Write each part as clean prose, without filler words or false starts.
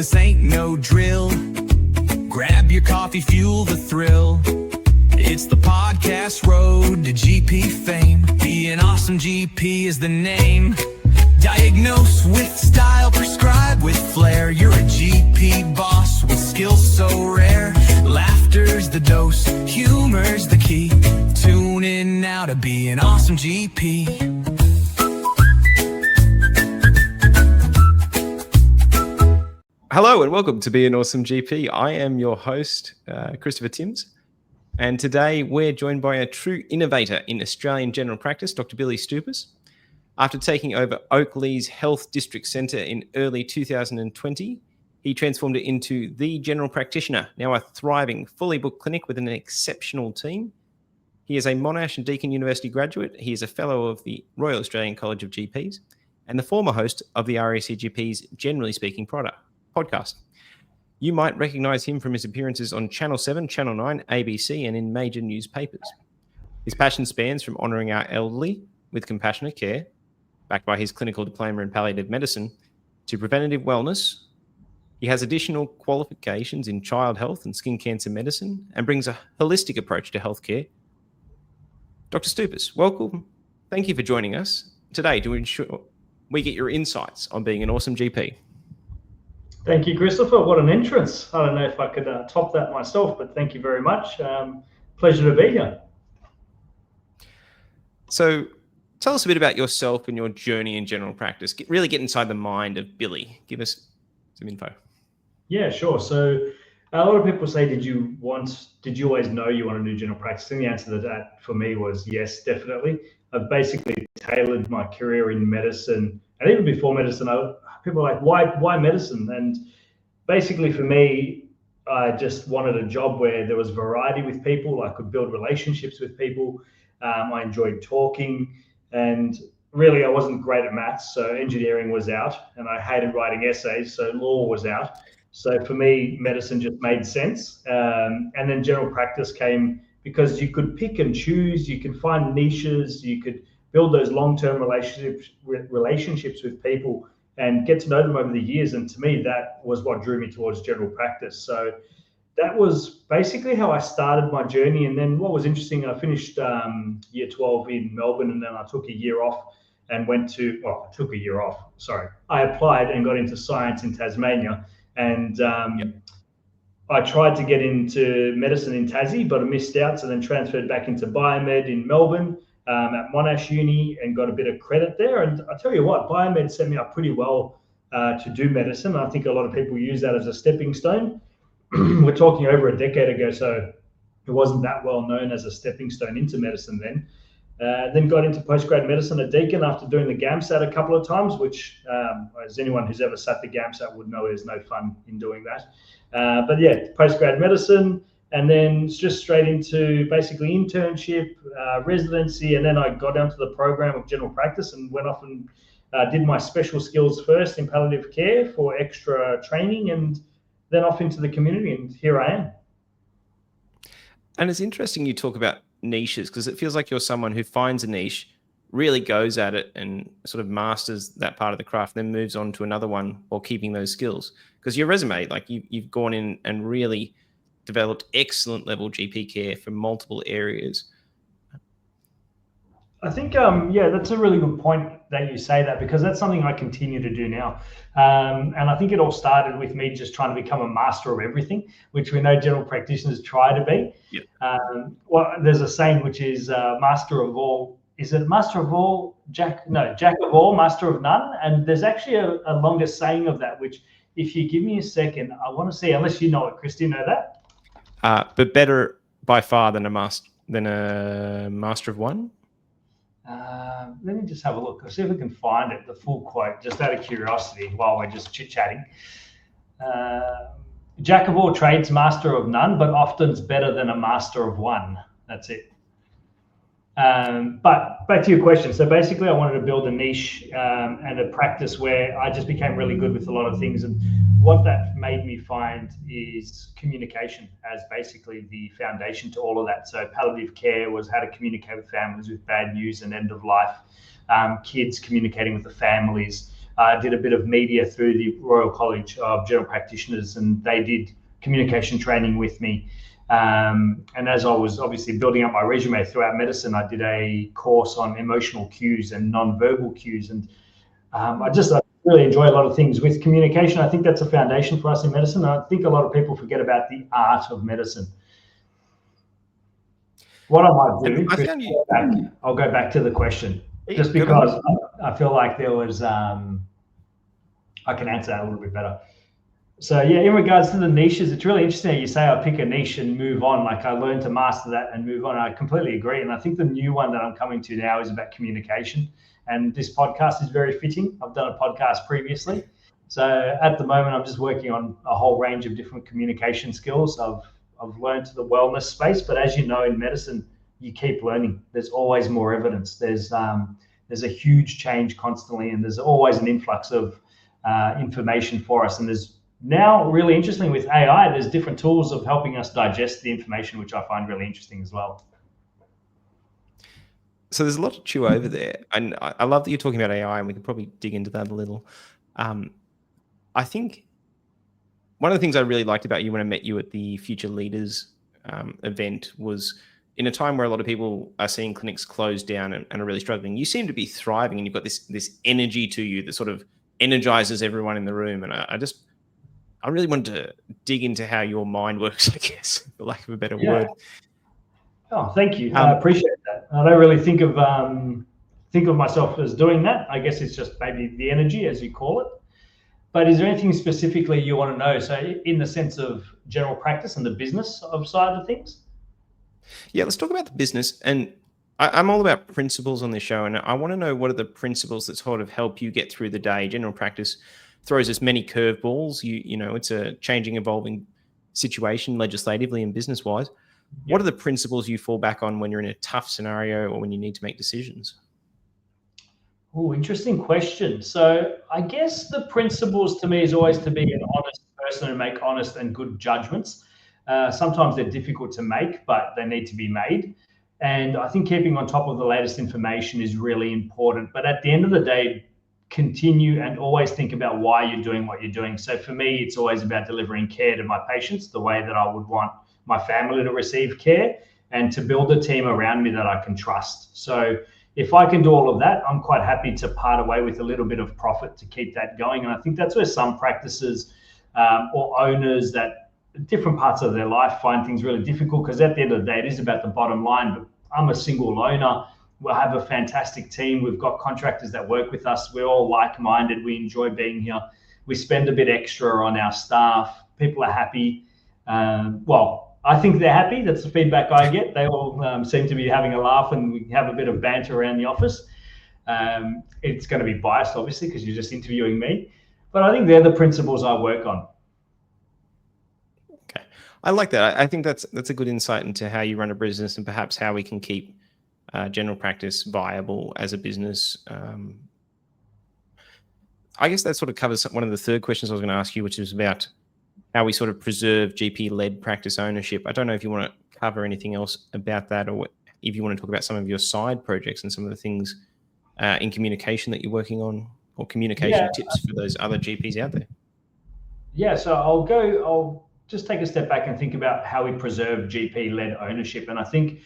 this ain't no drill. Grab your coffee, fuel the thrill. It's the podcast road to GP fame. Be an awesome GP is the name. Diagnose with style, prescribe with flair. You're a GP boss with skills so rare. Laughter's the dose, humor's the key. Tune in now to be an awesome GP. Hello and welcome to Be an Awesome GP. I am your host, Christopher Timms, and today we're joined by a true innovator in Australian general practice, Dr. Billy Stoupas. After taking over Oakleigh Health District Centre in early 2020, he transformed it into the general practitioner, now a thriving, fully booked clinic with an exceptional team. He is a Monash and Deakin University graduate. He is a fellow of the Royal Australian College of GPs and the former host of the RACGP's Generally Speaking podcast. You might recognise him from his appearances on Channel 7, Channel 9, ABC and in major newspapers. His passion spans from honouring our elderly with compassionate care, backed by his clinical diploma in palliative medicine, to preventative wellness. He has additional qualifications in child health and skin cancer medicine and brings a holistic approach to healthcare. Dr. Stoupas, welcome. Thank you for joining us today to ensure we get your insights on being an awesome GP. Thank you, Christopher. What an entrance. I don't know if I could top that myself, but thank you very much. Pleasure to be here. So tell us a bit about yourself and your journey in general practice. Really get inside the mind of Billy. Give us some info. Yeah, sure. So a lot of people say, did you always know you want to do general practice? And the answer to that for me was yes, definitely. I've basically tailored my career in medicine, and even before medicine, people are like, why medicine? And basically for me, I just wanted a job where there was variety with people. I could build relationships with people. I enjoyed talking, and really I wasn't great at maths, so engineering was out, and I hated writing essays, so law was out. So for me, medicine just made sense. And then general practice came because you could pick and choose, you could find niches, you could build those long-term relationships with people and get to know them over the years. And to me, that was what drew me towards general practice. So that was basically how I started my journey. And then what was interesting, I finished year 12 in Melbourne, and then I took a year off and I applied and got into science in Tasmania. And I tried to get into medicine in Tassie, but I missed out. So then transferred back into biomed in Melbourne at Monash Uni and got a bit of credit there. And I tell you what, biomed set me up pretty well to do medicine. I think a lot of people use that as a stepping stone. We're talking over a decade ago, so it wasn't that well known as a stepping stone into medicine then. Then got into postgrad medicine at Deakin after doing the GAMSAT a couple of times, which as anyone who's ever sat the GAMSAT would know is no fun in doing that. But yeah, postgrad medicine, and then just straight into basically internship, residency, and then I got down to the program of general practice and went off and did my special skills first in palliative care for extra training, and then off into the community, and here I am. And it's interesting you talk about niches, because it feels like you're someone who finds a niche, really goes at it and sort of masters that part of the craft, then moves on to another one while keeping those skills. Because your resume, like you've gone in and really developed excellent level GP care for multiple areas. I think, that's a really good point that you say that, because that's something I continue to do now. And I think it all started with me just trying to become a master of everything, which we know general practitioners try to be. Well, there's a saying which is master of all. Is it master of all, jack of all, master of none? And there's actually a longer saying of that, which if you give me a second, I want to see, unless you know it, Chris, do you know that? But better by far than a master of one. Let me just have a look. I'll see if we can find it, the full quote, just out of curiosity while we're just chit-chatting. Jack of all trades, master of none, but often's better than a master of one. That's it. But back to your question. So basically I wanted to build a niche and a practice where I just became really good with a lot of things. And what that made me find is communication as basically the foundation to all of that. So palliative care was how to communicate with families with bad news and end of life, kids communicating with the families, I did a bit of media through the Royal College of General Practitioners, and they did communication training with me. And as I was obviously building up my resume throughout medicine, I did a course on emotional cues and non-verbal cues. And I really enjoy a lot of things with communication. I think that's a foundation for us in medicine. I think a lot of people forget about the art of medicine. What I might do, Chris, I'll go back to the question, just because I feel like there was, I can answer that a little bit better. So yeah, in regards to the niches, it's really interesting. You say I pick a niche and move on. Like I learned to master that and move on. I completely agree. And I think the new one that I'm coming to now is about communication. And this podcast is very fitting. I've done a podcast previously. So at the moment, I'm just working on a whole range of different communication skills. I've learned the wellness space, but as you know, in medicine, you keep learning. There's always more evidence. There's a huge change constantly, and there's always an influx of information for us. And there's now, really interesting with AI, there's different tools of helping us digest the information, which I find really interesting as well. So there's a lot to chew over there. And I love that you're talking about AI, and we can probably dig into that a little. I think one of the things I really liked about you when I met you at the Future Leaders event was in a time where a lot of people are seeing clinics close down and are really struggling, you seem to be thriving, and you've got this energy to you that sort of energizes everyone in the room. And I really wanted to dig into how your mind works, I guess, for lack of a better word. Oh, thank you. I appreciate that. I don't really think of myself as doing that. I guess it's just maybe the energy, as you call it. But is there anything specifically you want to know? So in the sense of general practice and the business side of things? Yeah, let's talk about the business. And I'm all about principles on this show. And I want to know, what are the principles that sort of help you get through the day? General practice throws us many curveballs. You know, it's a changing, evolving situation legislatively and business-wise. What are the principles you fall back on when you're in a tough scenario or when you need to make decisions? Oh, interesting question. So I guess the principles to me is always to be an honest person and make honest and good judgments. Sometimes they're difficult to make, but they need to be made. And I think keeping on top of the latest information is really important. But at the end of the day, continue and always think about why you're doing what you're doing. So for me, it's always about delivering care to my patients the way that I would want my family to receive care, and to build a team around me that I can trust. So if I can do all of that, I'm quite happy to part away with a little bit of profit to keep that going. And I think that's where some practices or owners that different parts of their life find things really difficult, because at the end of the day, it is about the bottom line. But I'm a single owner. We'll have a fantastic team. We've got contractors that work with us. We're all like-minded. We enjoy being here. We spend a bit extra on our staff. People are happy. I think they're happy. That's the feedback I get. They all seem to be having a laugh, and we have a bit of banter around the office. It's going to be biased, obviously, because you're just interviewing me. But I think they're the principles I work on. Okay. I like that. I think that's a good insight into how you run a business, and perhaps how we can keep general practice viable as a business. I guess that sort of covers one of the third questions I was going to ask you, which is about how we sort of preserve GP-led practice ownership. I don't know if you want to cover anything else about that, or if you want to talk about some of your side projects and some of the things in communication that you're working on, or communication tips for those other GPs out there. Yeah, so I'll just take a step back and think about how we preserve GP-led ownership. And I think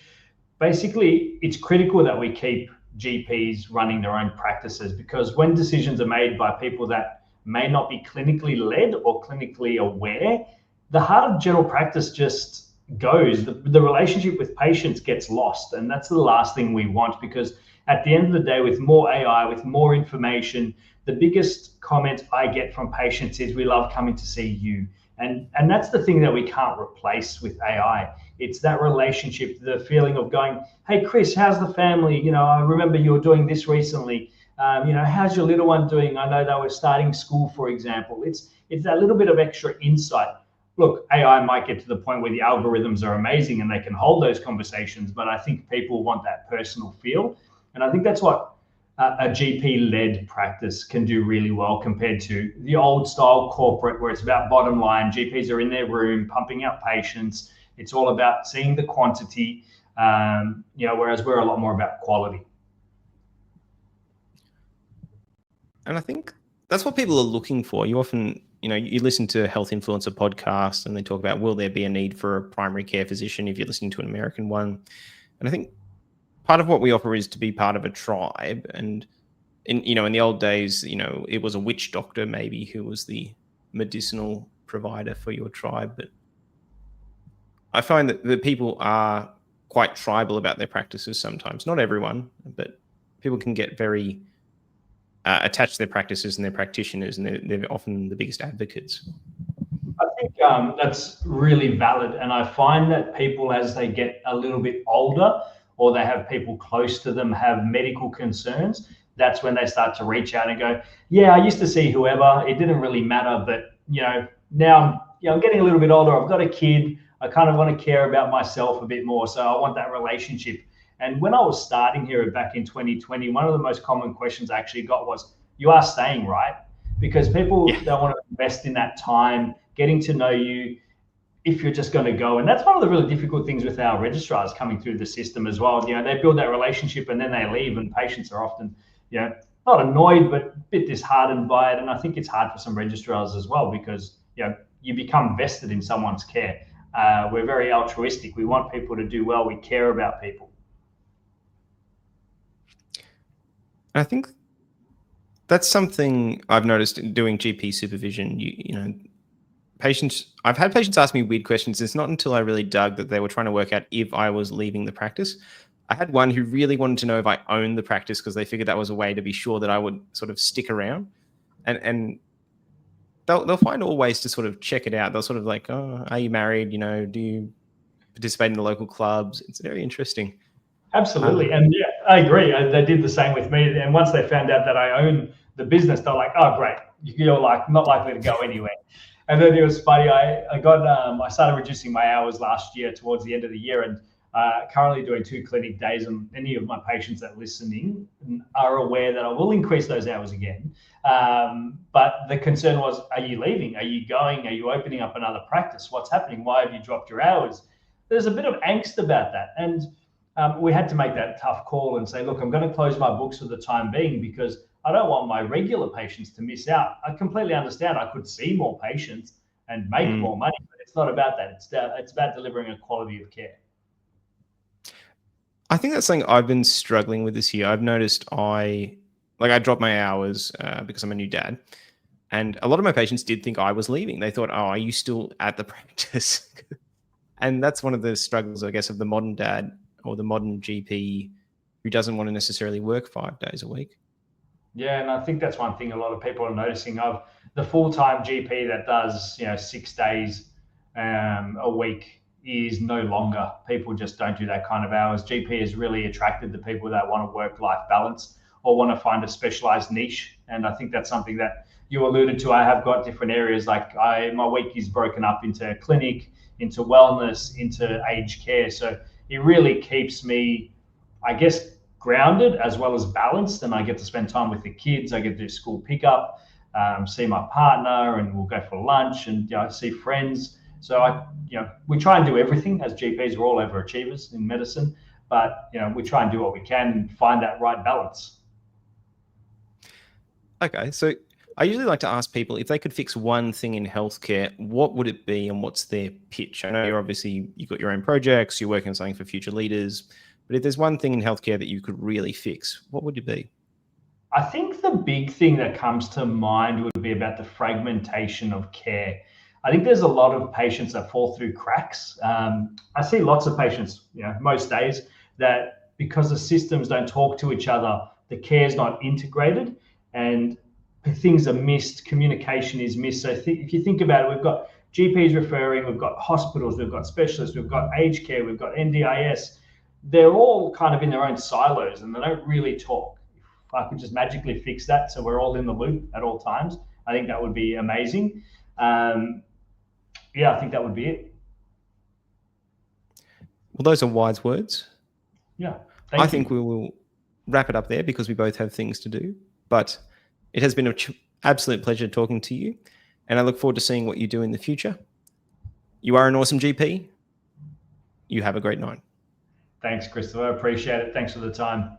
basically it's critical that we keep GPs running their own practices, because when decisions are made by people that may not be clinically led or clinically aware, the heart of general practice just goes. The relationship with patients gets lost, and that's the last thing we want, because at the end of the day, with more AI, with more information, the biggest comment I get from patients is, "We love coming to see you." And that's the thing that we can't replace with AI. It's that relationship, the feeling of going, "Hey, Chris, how's the family? You know, I remember you were doing this recently. How's your little one doing? I know they were starting school," for example. It's that little bit of extra insight. Look, AI might get to the point where the algorithms are amazing and they can hold those conversations, but I think people want that personal feel. And I think that's what a GP-led practice can do really well, compared to the old style corporate where it's about bottom line. GPs are in their room pumping out patients. It's all about seeing the quantity, whereas we're a lot more about quality. And I think that's what people are looking for. You often, you listen to health influencer podcasts and they talk about, will there be a need for a primary care physician if you're listening to an American one? And I think part of what we offer is to be part of a tribe. And in the old days, it was a witch doctor maybe who was the medicinal provider for your tribe. But I find that the people are quite tribal about their practices sometimes. Not everyone, but people can get very attached to their practices and their practitioners, and they're often the biggest advocates. I think that's really valid. And I find that people, as they get a little bit older or they have people close to them have medical concerns, that's when they start to reach out and go, yeah, I used to see whoever, it didn't really matter, but now I'm getting a little bit older, I've got a kid, I kind of want to care about myself a bit more, so I want that relationship. And when I was starting here back in 2020, one of the most common questions I actually got was, you are staying, right? Because people don't want to invest in that time, getting to know you, if you're just going to go. And that's one of the really difficult things with our registrars coming through the system as well. They build that relationship and then they leave, and patients are often, not annoyed, but a bit disheartened by it. And I think it's hard for some registrars as well, because, you become vested in someone's care. We're very altruistic. We want people to do well. We care about people. I think that's something I've noticed in doing GP supervision. I've had patients ask me weird questions. It's not until I really dug that they were trying to work out if I was leaving the practice. I had one who really wanted to know if I owned the practice, because they figured that was a way to be sure that I would sort of stick around. And they'll find all ways to sort of check it out. They'll sort of like, oh, are you married? Do you participate in the local clubs? It's very interesting. Absolutely. And yeah, I agree. They did the same with me. And once they found out that I own the business, they're like, oh, great. You're like not likely to go anywhere. And then it was funny. I started reducing my hours last year towards the end of the year, and currently doing 2 clinic days. And any of my patients that are listening are aware that I will increase those hours again. But the concern was, are you leaving? Are you going? Are you opening up another practice? What's happening? Why have you dropped your hours? There's a bit of angst about that. And we had to make that tough call and say, look, I'm going to close my books for the time being, because I don't want my regular patients to miss out. I completely understand. I could see more patients and make more money, but it's not about that. It's about delivering a quality of care. I think that's something I've been struggling with this year. I've noticed I dropped my hours because I'm a new dad. And a lot of my patients did think I was leaving. They thought, oh, are you still at the practice? And that's one of the struggles, I guess, of the modern dad or the modern GP who doesn't want to necessarily work 5 days a week. Yeah, and I think that's one thing a lot of people are noticing. Of the full-time GP that does 6 days a week is no longer. People just don't do that kind of hours. GP has really attracted the people that want to work-life balance or want to find a specialized niche. And I think that's something that you alluded to. I have got different areas. Like my week is broken up into clinic, into wellness, into aged care. So it really keeps me, I guess, grounded as well as balanced. And I get to spend time with the kids. I get to do school pickup, see my partner, and we'll go for lunch and see friends. So we try and do everything. As GPs, we're all overachievers in medicine, but we try and do what we can and find that right balance. Okay, so I usually like to ask people if they could fix one thing in healthcare, what would it be and what's their pitch? I know you've got your own projects, you're working on something for future leaders, but if there's one thing in healthcare that you could really fix, what would it be? I think the big thing that comes to mind would be about the fragmentation of care. I think there's a lot of patients that fall through cracks. I see lots of patients, most days, that because the systems don't talk to each other, the care is not integrated and things are missed, communication is missed. So if you think about it, we've got GPs referring, we've got hospitals, we've got specialists, we've got aged care, we've got NDIS. They're all kind of in their own silos and they don't really talk. If I could just magically fix that so we're all in the loop at all times, I think that would be amazing. I think that would be it. Well, those are wise words. Yeah. I think we will wrap it up there because we both have things to do. But it has been an absolute pleasure talking to you. And I look forward to seeing what you do in the future. You are an awesome GP. You have a great night. Thanks, Christopher. I appreciate it. Thanks for the time.